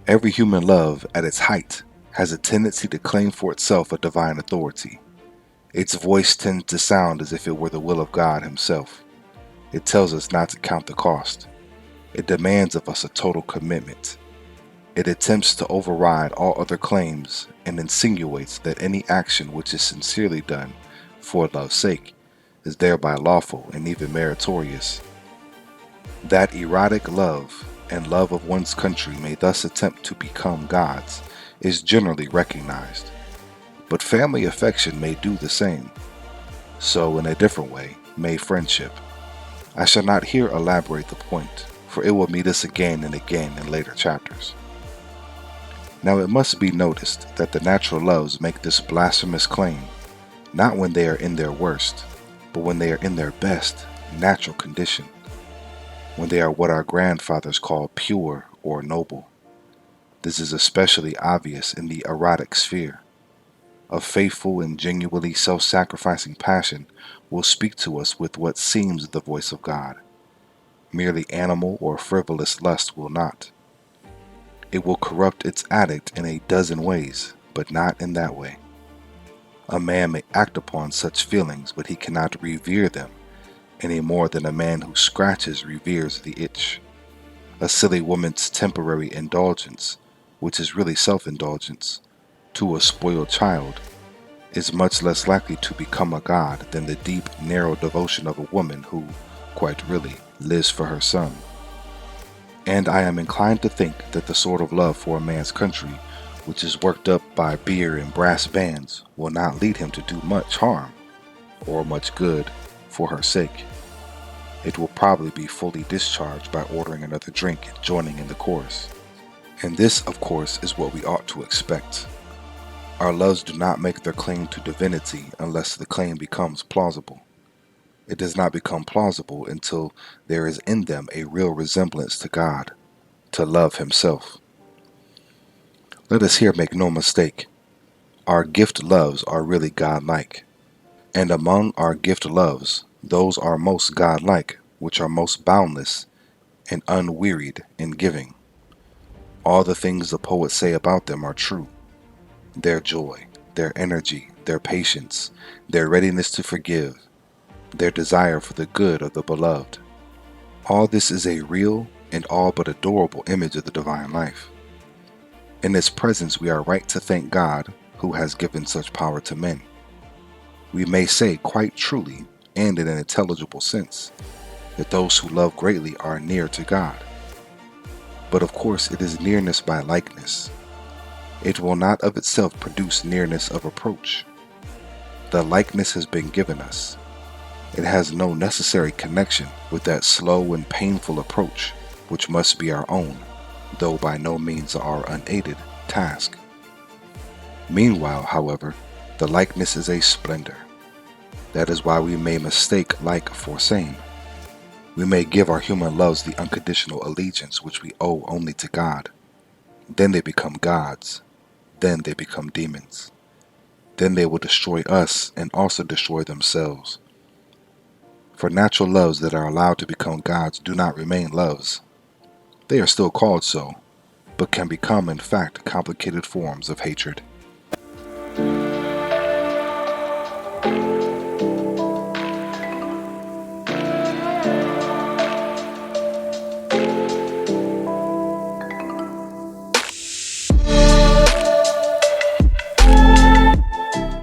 Every human love, at its height, has a tendency to claim for itself a divine authority. Its voice tends to sound as if it were the will of God Himself. It tells us not to count the cost. It demands of us a total commitment. It attempts to override all other claims and insinuates that any action which is sincerely done for love's sake is thereby lawful and even meritorious. That erotic love and love of one's country may thus attempt to become gods is generally recognized. But family affection may do the same. So, in a different way, may friendship. I shall not here elaborate the point, for it will meet us again and again in later chapters. Now it must be noticed that the natural loves make this blasphemous claim, not when they are in their worst, but when they are in their best, natural condition, when they are what our grandfathers called pure or noble. This is especially obvious in the erotic sphere. A faithful and genuinely self-sacrificing passion will speak to us with what seems the voice of God. Merely animal or frivolous lust will not. It will corrupt its addict in a dozen ways, but not in that way. A man may act upon such feelings, but he cannot revere them any more than a man who scratches reveres the itch. A silly woman's temporary indulgence, which is really self-indulgence, to a spoiled child, is much less likely to become a god than the deep, narrow devotion of a woman who, quite really, lives for her son. And I am inclined to think that the sort of love for a man's country, which is worked up by beer and brass bands, will not lead him to do much harm, or much good, for her sake. It will probably be fully discharged by ordering another drink and joining in the chorus. And this, of course, is what we ought to expect. Our loves do not make their claim to divinity unless the claim becomes plausible. It does not become plausible until there is in them a real resemblance to God, to love Himself. Let us here make no mistake. Our gift loves are really God-like. And among our gift loves, those are most God-like, which are most boundless and unwearied in giving. All the things the poets say about them are true. Their joy, their energy, their patience, their readiness to forgive, their desire for the good of the beloved. All this is a real and all but adorable image of the divine life. In its presence we are right to thank God who has given such power to men. We may say quite truly and in an intelligible sense that those who love greatly are near to God. But of course it is nearness by likeness. It will not of itself produce nearness of approach. The likeness has been given us. It has no necessary connection with that slow and painful approach which must be our own, though by no means our unaided, task. Meanwhile, however, the likeness is a splendor. That is why we may mistake like for same. We may give our human loves the unconditional allegiance which we owe only to God. Then they become gods. Then they become demons. Then they will destroy us and also destroy themselves. For natural loves that are allowed to become gods do not remain loves. They are still called so, but can become in fact complicated forms of hatred.